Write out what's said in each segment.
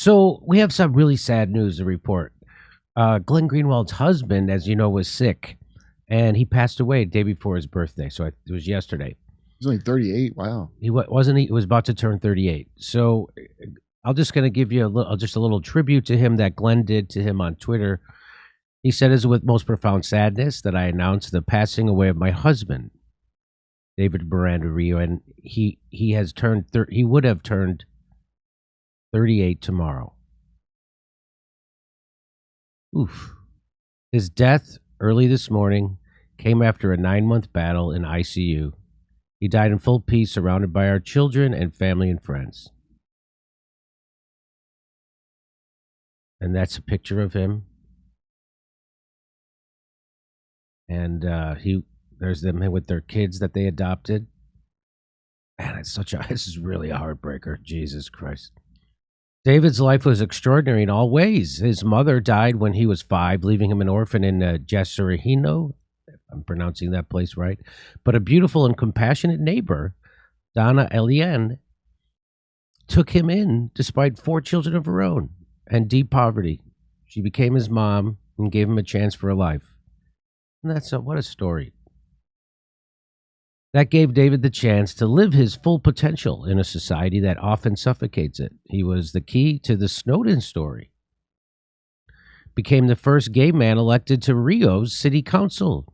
So we have some really sad news to report. Glenn Greenwald's husband, as you know, was sick, and he passed away the day before his birthday. So it was yesterday. He's only 38. Wow. He wasn't. He was about to turn 38. So I'm just going to give you just a little tribute to him that Glenn did to him on Twitter. He said, "It is with most profound sadness that I announce the passing away of my husband, David Miranda Rio, and he has turned. He would have turned 38 tomorrow. Oof. His death early this morning came after a 9-month battle in ICU. He died in full peace, surrounded by our children and family and friends." And that's a picture of him. And there's them with their kids that they adopted. Man, this is really a heartbreaker. Jesus Christ. David's life was extraordinary in all ways. His mother died when he was 5, leaving him an orphan in Jesurino, if I'm pronouncing that place right. But a beautiful and compassionate neighbor, Donna Eliane, took him in despite 4 children of her own and deep poverty. She became his mom and gave him a chance for a life. And what a story. That gave David the chance to live his full potential in a society that often suffocates it. He was the key to the Snowden story. Became the first gay man elected to Rio's city council.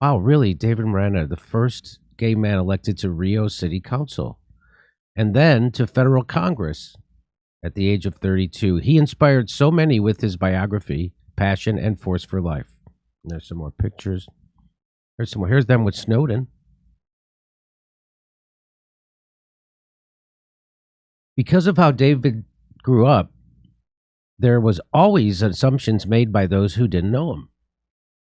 Wow, really, David Miranda, the first gay man elected to Rio City Council. And then to federal Congress at the age of 32. He inspired so many with his biography, Passion and Force for Life. And there's some more pictures. Here's them with Snowden. Because of how David grew up, there was always assumptions made by those who didn't know him.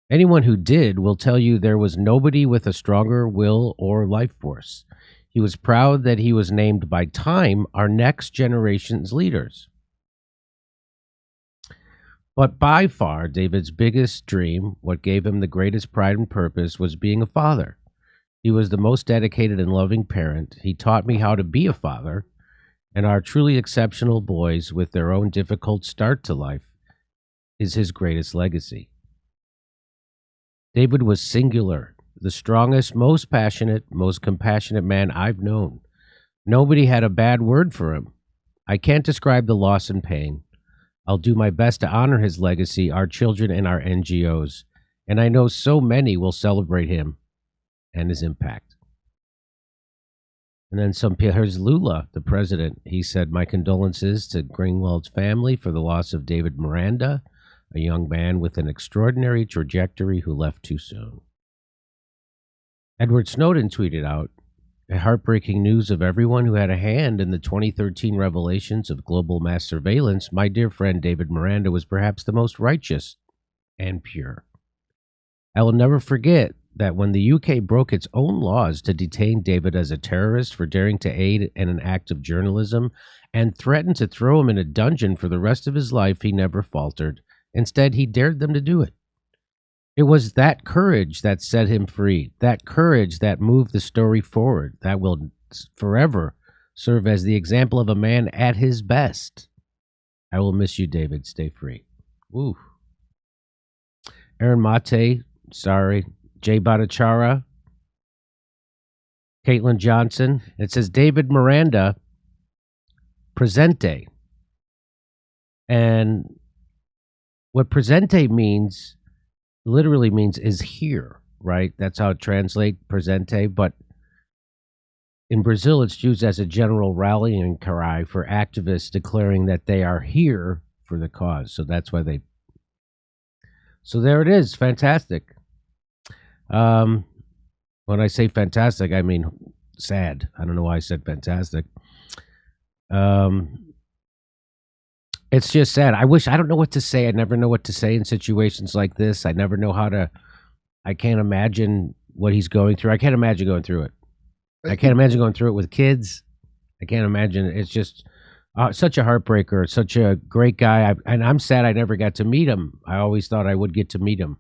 Anyone who did will tell you there was nobody with a stronger will or life force. He was proud that he was named by Time our next generation's leaders. But by far, David's biggest dream, what gave him the greatest pride and purpose, was being a father. He was the most dedicated and loving parent. He taught me how to be a father, and our truly exceptional boys, with their own difficult start to life, is his greatest legacy. David was singular, the strongest, most passionate, most compassionate man I've known. Nobody had a bad word for him. I can't describe the loss and pain. I'll do my best to honor his legacy, our children, and our NGOs. And I know so many will celebrate him and his impact. And then here's Lula, the president. He said, "My condolences to Greenwald's family for the loss of David Miranda, a young man with an extraordinary trajectory who left too soon." Edward Snowden tweeted out, "A heartbreaking news of everyone who had a hand in the 2013 revelations of global mass surveillance. My dear friend David Miranda was perhaps the most righteous and pure. I will never forget that when the UK broke its own laws to detain David as a terrorist for daring to aid in an act of journalism and threatened to throw him in a dungeon for the rest of his life, he never faltered. Instead, he dared them to do it. It was that courage that set him free, that courage that moved the story forward, that will forever serve as the example of a man at his best. I will miss you, David. Stay free." Woo. Aaron Mate, sorry. Jay Bhattacharya, Caitlin Johnson. It says David Miranda, presente. And what presente means, literally means is here, right? That's how it translates, presente. But in Brazil, it's used as a general rallying cry for activists declaring that they are here for the cause. So that's why they... So there it is. Fantastic. When I say fantastic, I mean sad. I don't know why I said fantastic. It's just sad. I don't know what to say. I never know what to say in situations like this. I never know how to, I can't imagine what he's going through. I can't imagine going through it. I can't imagine going through it with kids. I can't imagine. It's just such a heartbreaker, such a great guy. And I'm sad I never got to meet him. I always thought I would get to meet him.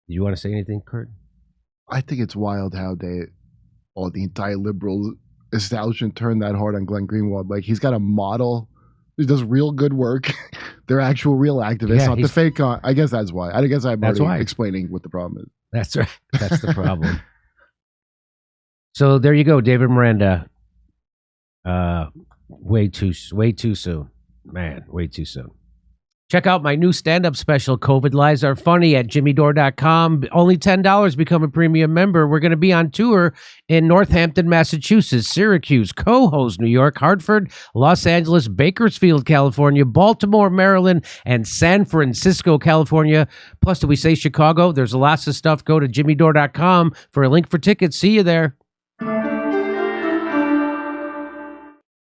Do you want to say anything, Kurt? I think it's wild how the entire liberal establishment turn that hard on Glenn Greenwald. Like, he's got a model who does real good work. They're actual real activists, not the fake. I guess that's why. I guess I'm already explaining what the problem is. That's right. That's the problem. So there you go, David Miranda. Way too soon, man. Way too soon. Check out my new stand-up special, COVID Lies Are Funny, at jimmydore.com. Only $10. Become a premium member. We're going to be on tour in Northampton, Massachusetts, Syracuse, Cohoes, New York, Hartford, Los Angeles, Bakersfield, California, Baltimore, Maryland, and San Francisco, California. Plus, do we say Chicago? There's lots of stuff. Go to jimmydore.com for a link for tickets. See you there.